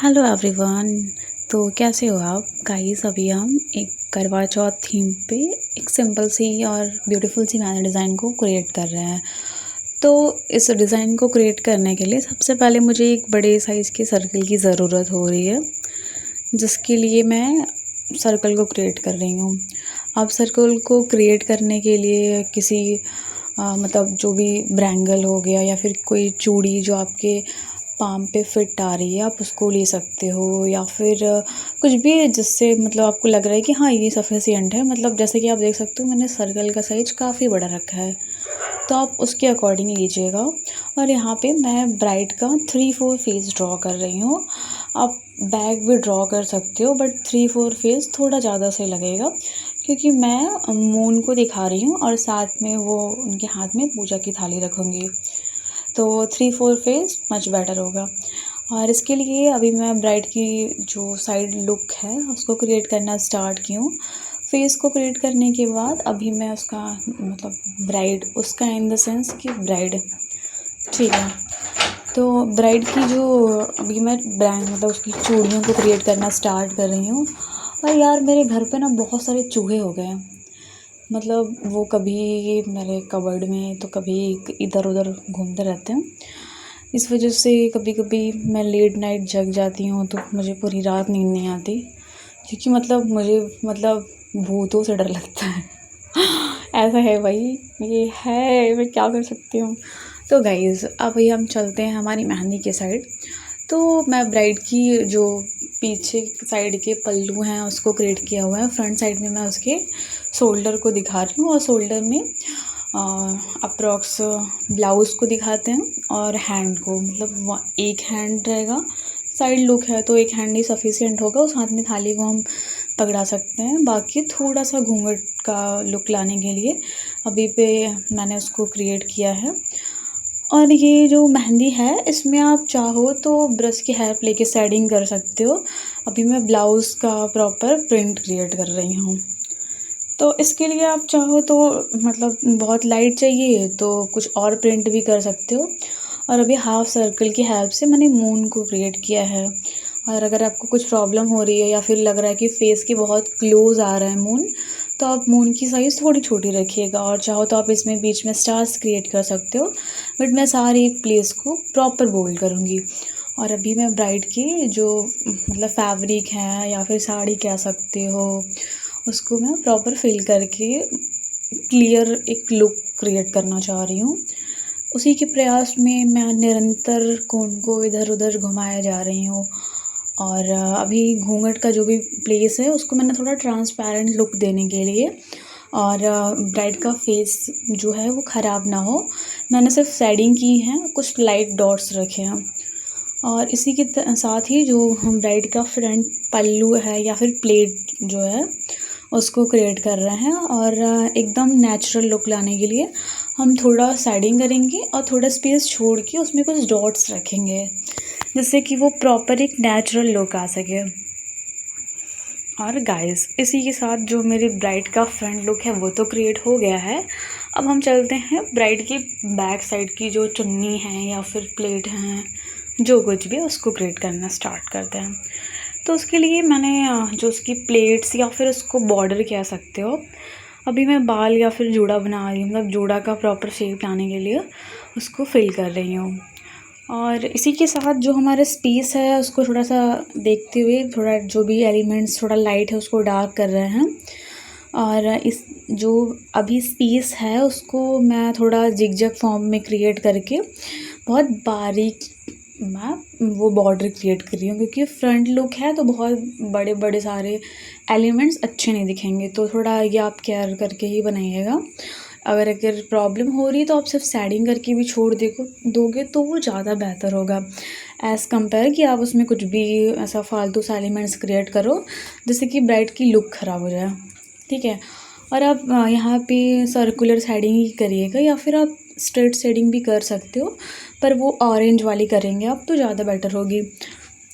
Hello everyone. तो कैसे हो आप गाइस। अभी हम एक करवा चौथ थीम पे एक सिंपल सी और ब्यूटीफुल सी मैंने डिज़ाइन को क्रिएट कर रहे हैं। तो इस डिज़ाइन को क्रिएट करने के लिए सबसे पहले मुझे एक बड़े साइज़ के सर्कल की ज़रूरत हो रही है, जिसके लिए मैं सर्कल को क्रिएट कर रही हूँ। अब सर्कल को क्रिएट करने के लिए किसी मतलब जो भी ब्रैंगल हो गया या फिर कोई चूड़ी जो आपके पाम पे फिट आ रही है आप उसको ले सकते हो, या फिर कुछ भी जिससे मतलब आपको लग रहा है कि हाँ ये सफिशिएंट है। मतलब जैसे कि आप देख सकते हो मैंने सर्कल का साइज काफ़ी बड़ा रखा है, तो आप उसके अकॉर्डिंग लीजिएगा। और यहाँ पे मैं ब्राइड का 3-4 फेस ड्रॉ कर रही हूँ। आप बैक भी ड्रॉ कर सकते हो, बट 3-4 फेस थोड़ा ज़्यादा सही लगेगा, क्योंकि मैं मून को दिखा रही हूँ और साथ में वो उनके हाथ में पूजा की थाली रखूँगी, तो 3-4 फेस मच बेटर होगा। और इसके लिए अभी मैं ब्राइड की जो साइड लुक है उसको क्रिएट करना स्टार्ट की हूँ। फेस को क्रिएट करने के बाद अभी मैं उसका मतलब ब्राइड उसका इन द सेंस कि ब्राइड, ठीक है। तो ब्राइड की जो अभी मैं ब्रांड मतलब उसकी चूड़ियों को क्रिएट करना स्टार्ट कर रही हूँ। और यार मेरे घर पे ना बहुत सारे चूहे हो गए हैं। मतलब वो कभी मेरे कबर्ड में तो कभी इधर उधर घूमते रहते हैं। इस वजह से कभी कभी मैं लेट नाइट जग जाती हूँ तो मुझे पूरी रात नींद नहीं आती, क्योंकि मतलब मुझे मतलब भूतों से डर लगता है। ऐसा है भाई, ये है, मैं क्या कर सकती हूँ। तो गाइज़ अभी हम चलते हैं हमारी मेहंदी के साइड। तो मैं ब्राइड की जो पीछे साइड के पल्लू हैं उसको क्रिएट किया हुआ है। फ्रंट साइड में मैं उसके शोल्डर को दिखा रही हूँ, और शोल्डर में अप्रॉक्स ब्लाउज़ को दिखाते हैं और हैंड को, मतलब एक हैंड रहेगा। साइड लुक है तो एक हैंड ही सफिशिएंट होगा, उस हाथ में थाली को हम पकड़ा सकते हैं। बाकी थोड़ा सा घूंघट का लुक लाने के लिए अभी पे मैंने उसको क्रिएट किया है। और ये जो मेहंदी है इसमें आप चाहो तो ब्रश की हेल्प लेके शेडिंग कर सकते हो। अभी मैं ब्लाउज़ का प्रॉपर प्रिंट क्रिएट कर रही हूँ। तो इसके लिए आप चाहो तो मतलब बहुत लाइट चाहिए तो कुछ और प्रिंट भी कर सकते हो। और अभी हाफ सर्कल की हेल्प से मैंने मून को क्रिएट किया है। और अगर आपको कुछ प्रॉब्लम हो रही है या फिर लग रहा है कि फेस के बहुत क्लोज आ रहा है मून, तो आप मून की साइज़ थोड़ी छोटी रखिएगा, और चाहो तो आप इसमें बीच में स्टार्स क्रिएट कर सकते हो। बट मैं सारी प्लेस को प्रॉपर बोल्ड करूँगी। और अभी मैं ब्राइड की जो मतलब फैब्रिक है या फिर साड़ी कह सकते हो, उसको मैं प्रॉपर फिल करके क्लियर एक लुक क्रिएट करना चाह रही हूँ। उसी के प्रयास में मैं निरंतर कोन को इधर उधर घुमाए जा रही हूँ। और अभी घूंघट का जो भी प्लेस है उसको मैंने थोड़ा ट्रांसपेरेंट लुक देने के लिए, और ब्राइड का फेस जो है वो ख़राब ना हो, मैंने सिर्फ शेडिंग की है, कुछ लाइट डॉट्स रखे हैं। और इसी के साथ ही जो हम ब्राइड का फ्रंट पल्लू है या फिर प्लेट जो है उसको क्रिएट कर रहे हैं। और एकदम नेचुरल लुक लाने के लिए हम थोड़ा शेडिंग करेंगे और थोड़ा स्पेस छोड़ के उसमें कुछ डॉट्स रखेंगे, जिससे कि वो प्रॉपर एक नेचुरल लुक आ सके। और गाइस इसी के साथ जो मेरी ब्राइड का फ्रंट लुक है वो तो क्रिएट हो गया है। अब हम चलते हैं ब्राइड की बैक साइड की जो चुन्नी है या फिर प्लेट हैं, जो कुछ भी उसको क्रिएट करना स्टार्ट करते हैं। तो उसके लिए मैंने जो उसकी प्लेट्स या फिर उसको बॉर्डर कह सकते हो, अभी मैं बाल या फिर जूड़ा बना रही हूँ, मतलब जूड़ा का प्रॉपर शेप लाने के लिए उसको फिल कर रही हूँ। और इसी के साथ जो हमारा स्पेस है उसको थोड़ा सा देखते हुए थोड़ा जो भी एलिमेंट्स थोड़ा लाइट है उसको डार्क कर रहे हैं। और इस जो अभी स्पेस है उसको मैं थोड़ा जिगजैग फॉर्म में क्रिएट करके बहुत बारीक मैं वो बॉर्डर क्रिएट कर रही हूँ, क्योंकि फ्रंट लुक है तो बहुत बड़े बड़े सारे एलिमेंट्स अच्छे नहीं दिखेंगे, तो थोड़ा ये आप केयर करके ही बनाइएगा। अगर प्रॉब्लम हो रही है तो आप सिर्फ शेडिंग करके भी छोड़ दोगे तो वो ज़्यादा बेहतर होगा, एज़ कम्पेयर कि आप उसमें कुछ भी ऐसा फालतू सा एलिमेंट्स क्रिएट करो जिससे कि ब्राइड की लुक ख़राब हो जाए, ठीक है। और आप यहाँ पे सर्कुलर शेडिंग ही करिएगा, या फिर आप स्ट्रेट शेडिंग भी कर सकते हो, पर वो ऑरेंज वाली करेंगे आप तो ज़्यादा बेटर होगी।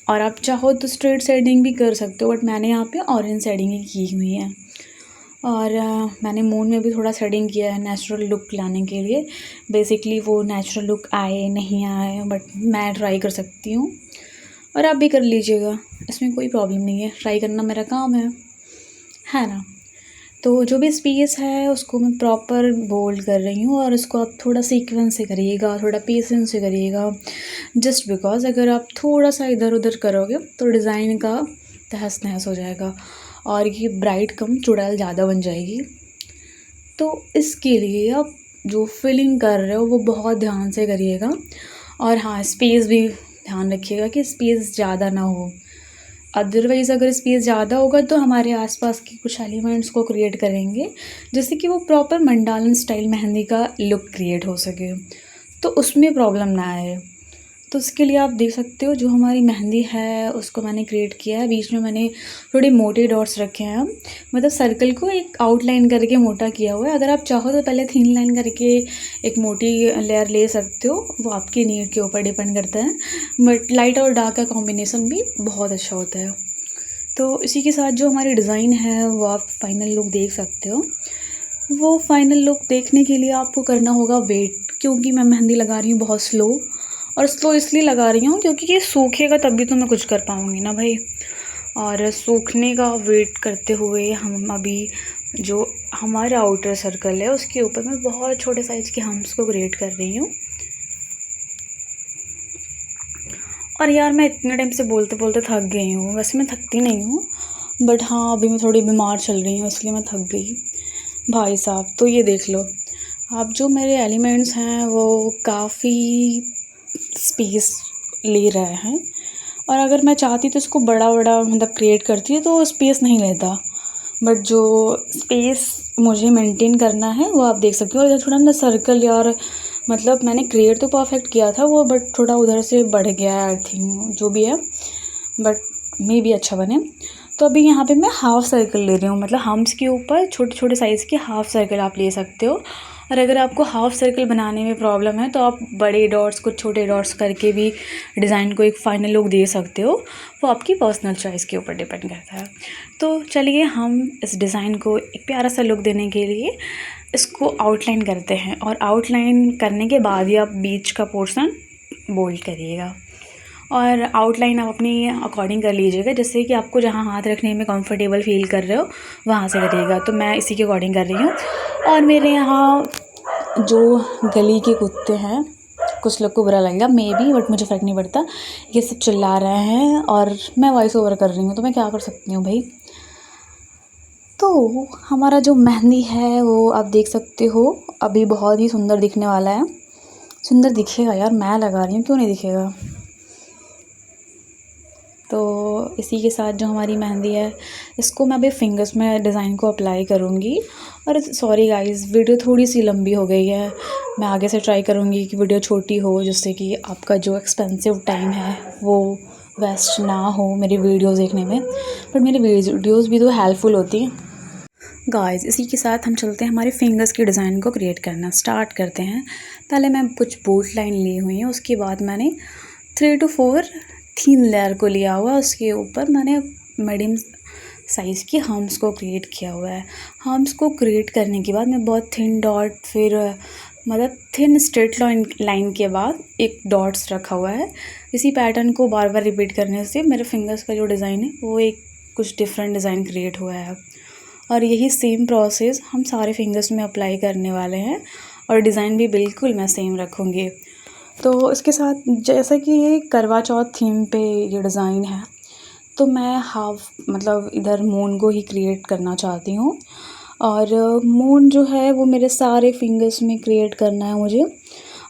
और आप चाहो तो स्ट्रेट शेडिंग भी कर सकते हो, बट मैंने यहाँ पे ऑरेंज शेडिंग ही की हुई है। और मैंने मून में भी थोड़ा शेडिंग किया है नेचुरल लुक लाने के लिए। बेसिकली वो नेचुरल लुक आए नहीं आए, बट मैं ट्राई कर सकती हूँ। और आप भी कर लीजिएगा, इसमें कोई प्रॉब्लम नहीं है, ट्राई करना मेरा काम है ना। तो जो भी स्पेस है उसको मैं प्रॉपर बोल्ड कर रही हूँ, और इसको आप थोड़ा सीक्वेंस से करिएगा, थोड़ा पेशेंस से करिएगा। जस्ट बिकॉज अगर आप थोड़ा सा इधर उधर करोगे तो डिज़ाइन का तहस नहस हो जाएगा और ये ब्राइट कम चुड़ैल ज़्यादा बन जाएगी। तो इसके लिए आप जो फिलिंग कर रहे हो वो बहुत ध्यान से करिएगा, और हाँ स्पेस भी ध्यान रखिएगा कि स्पेस ज़्यादा ना हो। अदरवाइज़ अगर स्पेस ज़्यादा होगा तो हमारे आसपास के कुछ एलिमेंट्स को क्रिएट करेंगे जिससे कि वो प्रॉपर मंडालन स्टाइल मेहंदी का लुक क्रिएट हो सके, तो उसमें प्रॉब्लम ना आए। तो इसके लिए आप देख सकते हो जो हमारी मेहंदी है उसको मैंने क्रिएट किया है। बीच में मैंने थोड़े मोटे डॉट्स रखे हैं, मतलब सर्कल को एक आउटलाइन करके मोटा किया हुआ है। अगर आप चाहो तो पहले थिन लाइन करके एक मोटी लेयर ले सकते हो, वो आपकी नीड के ऊपर डिपेंड करता है। बट लाइट और डार्क का कॉम्बिनेशन भी बहुत अच्छा होता है। तो इसी के साथ जो हमारी डिज़ाइन है वो आप फाइनल लुक देख सकते हो। वो फाइनल लुक देखने के लिए आपको करना होगा वेट, क्योंकि मैं मेहंदी लगा रही हूँ बहुत स्लो, और स्लो इसलिए लगा रही हूँ क्योंकि ये सूखेगा तभी तो मैं कुछ कर पाऊँगी ना भाई। और सूखने का वेट करते हुए हम अभी जो हमारा आउटर सर्कल है उसके ऊपर मैं बहुत छोटे साइज़ के हम्स को क्रिएट कर रही हूँ। और यार मैं इतने टाइम से बोलते बोलते थक गई हूँ, वैसे मैं थकती नहीं हूँ, बट हाँ अभी मैं थोड़ी बीमार चल रही हूँ इसलिए मैं थक गई भाई साहब। तो ये देख लो आप, जो मेरे एलिमेंट्स हैं वो काफ़ी स्पेस ले रहे हैं, और अगर मैं चाहती तो इसको बड़ा बड़ा मतलब क्रिएट करती तो स्पेस नहीं लेता, बट जो स्पेस मुझे मेंटेन करना है वो आप देख सकते हो। इधर थोड़ा ना सर्कल यार, मतलब मैंने क्रिएट तो परफेक्ट किया था वो, बट थोड़ा उधर से बढ़ गया है आई थिंक, जो भी है, बट मे भी अच्छा बने। तो अभी यहाँ पे मैं हाफ़ सर्कल ले रही हूँ, मतलब हम्स के ऊपर छोटे छोटे साइज़ के हाफ़ सर्कल आप ले सकते हो। और अगर आपको हाफ़ सर्कल बनाने में प्रॉब्लम है तो आप बड़े डॉट्स कुछ छोटे डॉट्स करके भी डिज़ाइन को एक फ़ाइनल लुक दे सकते हो, वो आपकी पर्सनल चॉइस के ऊपर डिपेंड करता है। तो चलिए हम इस डिज़ाइन को एक प्यारा सा लुक देने के लिए इसको आउटलाइन करते हैं, और आउटलाइन करने के बाद ही आप बीच का पोर्शन बोल्ड करिएगा, और आउटलाइन आप अपनी अकॉर्डिंग कर लीजिएगा, जिससे कि आपको जहाँ हाथ रखने में कंफर्टेबल फील कर रहे हो वहाँ से करिएगा। तो मैं इसी के अकॉर्डिंग कर रही हूँ। और मेरे यहाँ जो गली के कुत्ते हैं, कुछ लोग को बुरा लगेगा मे बी, बट मुझे फ़र्क नहीं पड़ता, ये सब चिल्ला रहे हैं और मैं वॉइस ओवर कर रही हूँ तो मैं क्या कर सकती हूँ भाई। तो हमारा जो मेहंदी है वो आप देख सकते हो अभी बहुत ही सुंदर दिखने वाला है। सुंदर दिखेगा यार, मैं लगा रही हूँ, क्यों नहीं दिखेगा। तो इसी के साथ जो हमारी मेहंदी है इसको मैं अभी फिंगर्स में डिज़ाइन को अप्लाई करूँगी। और सॉरी गाइस वीडियो थोड़ी सी लंबी हो गई है, मैं आगे से ट्राई करूँगी कि वीडियो छोटी हो, जिससे कि आपका जो एक्सपेंसिव टाइम है वो वेस्ट ना हो मेरी वीडियोज़ देखने में, पर मेरी वीडियोज़ भी तो हेल्पफुल होती हैं। गाइस इसी के साथ हम चलते हैं हमारे फिंगर्स की डिज़ाइन को क्रिएट करना स्टार्ट करते हैं। पहले मैं कुछ बोल्ड लाइन ली हुई है, उसके बाद मैंने 3 to 4 थीन लेयर को लिया हुआ, उसके ऊपर मैंने मीडियम साइज़ की हम्स को क्रिएट किया हुआ है। हम्स को क्रिएट करने के बाद मैं बहुत थिन डॉट, फिर मतलब थिन स्ट्रेट लाइन के बाद एक डॉट्स रखा हुआ है। इसी पैटर्न को बार बार रिपीट करने से मेरे फिंगर्स का जो डिज़ाइन है वो एक कुछ डिफरेंट डिज़ाइन क्रिएट हुआ है, और यही सेम प्रोसेस हम सारे फिंगर्स में अप्लाई करने वाले हैं, और डिज़ाइन भी बिल्कुल मैं सेम रखूँगी। तो इसके साथ जैसा कि ये करवा चौथ थीम पे ये डिज़ाइन है, तो मैं हाफ मतलब इधर मून को ही क्रिएट करना चाहती हूँ, और मून जो है वो मेरे सारे फिंगर्स में क्रिएट करना है मुझे।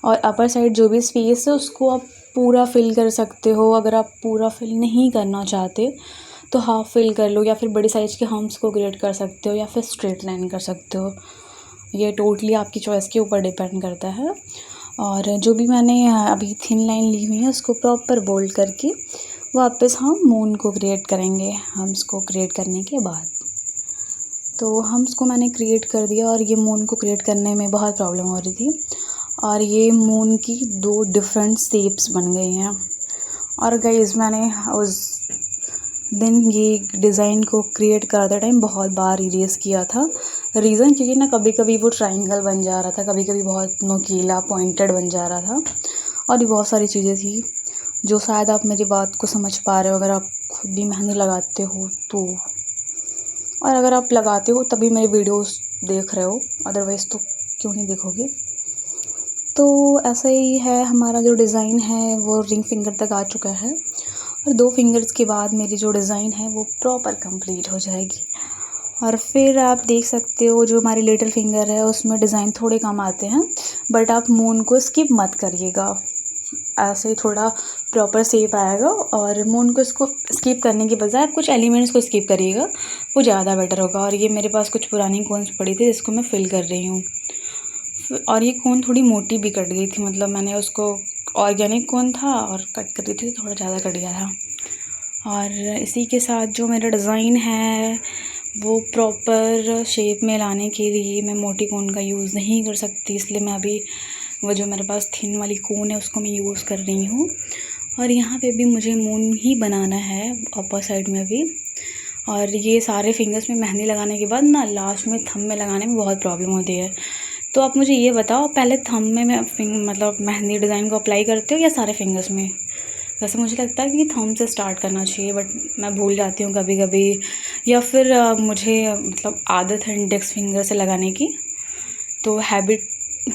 और अपर साइड जो भी स्पेस है उसको आप पूरा फिल कर सकते हो, अगर आप पूरा फिल नहीं करना चाहते तो हाफ फिल कर लो, या फिर बड़ी साइज़ के हम्स को क्रिएट कर सकते हो, या फिर स्ट्रेट लाइन कर सकते हो। ये टोटली आपकी चॉइस के ऊपर डिपेंड करता है। और जो भी मैंने अभी थिन लाइन ली हुई है उसको प्रॉपर बोल्ड करके वापस हम मून को क्रिएट करेंगे हम्स को क्रिएट करने के बाद। तो हम्स को मैंने क्रिएट कर दिया, और ये मून को क्रिएट करने में बहुत प्रॉब्लम हो रही थी, और ये मून की 2 डिफरेंट शेप्स बन गई हैं। और गाइस मैंने उस दिन ये डिज़ाइन को क्रिएट करते टाइम बहुत बार इरेज किया था। रीज़न क्योंकि ना कभी कभी वो ट्रायंगल बन जा रहा था, कभी कभी बहुत नोकीला पॉइंटेड बन जा रहा था, और भी बहुत सारी चीज़ें थी। जो शायद आप मेरी बात को समझ पा रहे हो अगर आप खुद भी मेहंदी लगाते हो तो, और अगर आप लगाते हो तभी मेरे वीडियोस देख रहे हो, अदरवाइज़ तो क्यों नहीं देखोगे। तो ऐसा ही है, हमारा जो डिज़ाइन है वो रिंग फिंगर तक आ चुका है और 2 फिंगर्स के बाद मेरी जो डिज़ाइन है वो प्रॉपर कंप्लीट हो जाएगी। और फिर आप देख सकते हो जो हमारी लिटिल फिंगर है उसमें डिज़ाइन थोड़े कम आते हैं, बट आप मून को स्किप मत करिएगा, ऐसे ही थोड़ा प्रॉपर शेप आएगा। और मून को इसको स्किप करने के बजाय आप कुछ एलिमेंट्स को स्किप करिएगा, वो ज़्यादा बेटर होगा। और ये मेरे पास कुछ पुरानी कोन्स पड़ी थी जिसको मैं फिल कर रही हूँ, और ये कोन थोड़ी मोटी भी कट गई थी, मतलब मैंने उसको ऑर्गेनिक कोन था और कट कर रही थी तो थोड़ा ज़्यादा कट गया था। और इसी के साथ जो मेरा डिज़ाइन है वो प्रॉपर शेप में लाने के लिए मैं मोटी कोन का यूज़ नहीं कर सकती, इसलिए मैं अभी वो जो मेरे पास थिन वाली कोन है उसको मैं यूज़ कर रही हूँ। और यहाँ पे भी मुझे मून ही बनाना है अपर साइड में भी। और ये सारे फिंगर्स में मेहंदी लगाने के बाद ना लास्ट में थंब में लगाने में बहुत प्रॉब्लम होती है। तो आप मुझे ये बताओ, पहले थंब में मैं मतलब मेहंदी डिज़ाइन को अप्लाई करते हो या सारे फिंगर्स में? वैसे मुझे लगता है कि थंब से स्टार्ट करना चाहिए, बट मैं भूल जाती हूँ कभी कभी, या फिर मुझे मतलब आदत है इंडेक्स फिंगर से लगाने की, तो हैबिट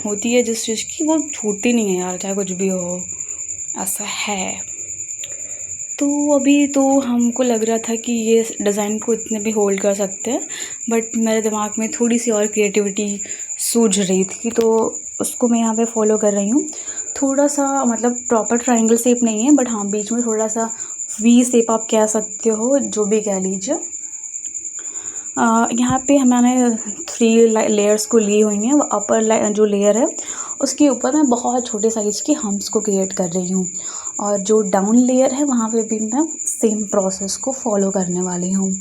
होती है जिस चीज़ की वो छूटती नहीं है यार, चाहे कुछ भी हो, ऐसा है। तो अभी तो हमको लग रहा था कि ये डिज़ाइन को इतने भी होल्ड कर सकते हैं, बट मेरे दिमाग में थोड़ी सी और क्रिएटिविटी सूझ रही थी, तो उसको मैं यहाँ पे फॉलो कर रही हूँ। थोड़ा सा मतलब प्रॉपर ट्रायंगल शेप नहीं है, बट हाँ बीच में थोड़ा सा वी शेप आप कह सकते हो, जो भी कह लीजिए। यहाँ पे मैंने 3 लेयर्स को ली हुई हैं। अपर जो लेयर है उसके ऊपर मैं बहुत छोटे साइज़ के हम्प्स को क्रिएट कर रही हूँ, और जो डाउन लेयर है वहाँ पे भी मैं सेम प्रोसेस को फॉलो करने वाली हूँ।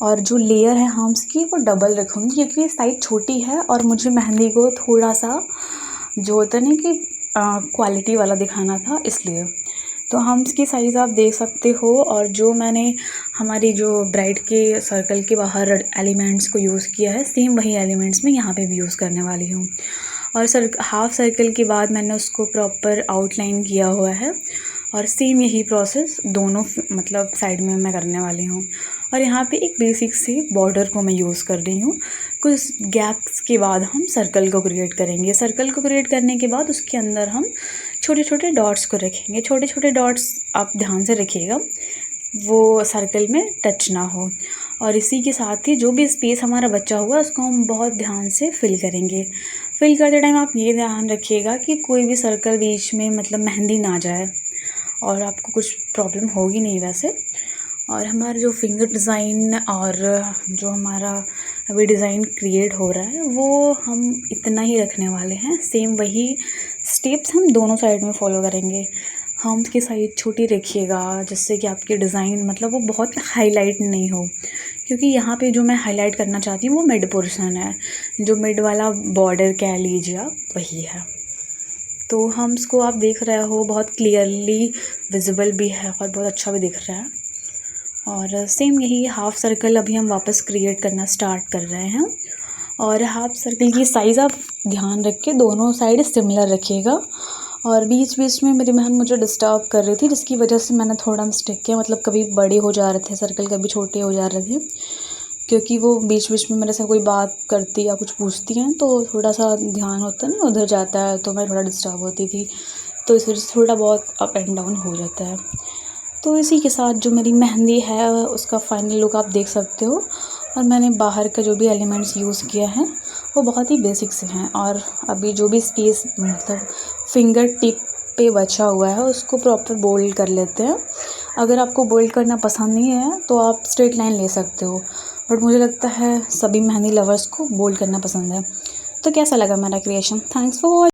और जो लेयर है हम्प्स की वो डबल रखूँगी क्योंकि साइज़ छोटी है और मुझे मेहंदी को थोड़ा सा जो होता है ना कि क्वालिटी वाला दिखाना था, इसलिए। तो हम्प्स की साइज़ आप देख सकते हो, और जो मैंने हमारी जो ब्राइड के सर्कल के बाहर एलिमेंट्स को यूज़ किया है सेम वही एलिमेंट्स मैं यहाँ पे भी यूज़ करने वाली हूँ। और हाफ सर्कल के बाद मैंने उसको प्रॉपर आउटलाइन किया हुआ है, और सेम यही प्रोसेस दोनों मतलब साइड में मैं करने वाली हूँ। और यहाँ पे एक बेसिक सी बॉर्डर को मैं यूज़ कर रही हूँ। कुछ गैप्स के बाद हम सर्कल को क्रिएट करेंगे। सर्कल को क्रिएट करने के बाद उसके अंदर हम छोटे छोटे डॉट्स को रखेंगे। छोटे छोटे डॉट्स आप ध्यान से रखिएगा, वो सर्कल में टच ना हो। और इसी के साथ ही जो भी स्पेस हमारा बचा हुआ है उसको हम बहुत ध्यान से फिल करेंगे। फिल करते टाइम आप ये ध्यान रखिएगा कि कोई भी सर्कल बीच में मतलब मेहंदी ना जाए, और आपको कुछ प्रॉब्लम होगी नहीं वैसे। और हमारा जो फिंगर डिज़ाइन और जो हमारा अभी डिज़ाइन क्रिएट हो रहा है वो हम इतना ही रखने वाले हैं। सेम वही स्टेप्स हम दोनों साइड में फॉलो करेंगे। हम्प्स की साइड छोटी रखिएगा जिससे कि आपकी डिज़ाइन मतलब वो बहुत हाईलाइट नहीं हो, क्योंकि यहाँ पे जो मैं हाईलाइट करना चाहती हूँ वो मिड पोर्शन है, जो मिड वाला बॉर्डर कह लीजिए आप, वही है। तो हम्प्स को आप देख रहे हो बहुत क्लियरली विजिबल भी है और बहुत अच्छा भी दिख रहा है। और सेम यही हाफ़ सर्कल अभी हम वापस क्रिएट करना स्टार्ट कर रहे हैं। और हाफ़ सर्कल की साइज़ आप ध्यान रख के दोनों साइड सिमिलर रखिएगा। और बीच बीच में मेरी बहन मुझे डिस्टर्ब कर रही थी जिसकी वजह से मैंने थोड़ा मिस्टेक किया, मतलब कभी बड़े हो जा रहे थे सर्कल, कभी छोटे हो जा रहे थे, क्योंकि वो बीच बीच में मेरे से कोई बात करती या कुछ पूछती हैं तो थोड़ा सा ध्यान होता है ना उधर जाता है, तो मैं थोड़ा डिस्टर्ब होती थी, तो इस वजह से थोड़ा बहुत अप एंड डाउन हो जाता है। तो इसी के साथ जो मेरी मेहंदी है उसका फाइनल लुक आप देख सकते हो। और मैंने बाहर का जो भी एलिमेंट्स यूज़ किया है वो बहुत ही बेसिक से हैं। और अभी जो भी स्पेस मतलब फिंगर टिप पे बचा हुआ है उसको प्रॉपर बोल्ड कर लेते हैं। अगर आपको बोल्ड करना पसंद नहीं है तो आप स्ट्रेट लाइन ले सकते हो, बट मुझे लगता है सभी मेहंदी लवर्स को बोल्ड करना पसंद है। तो कैसा लगा मेरा क्रिएशन? Thanks for watching.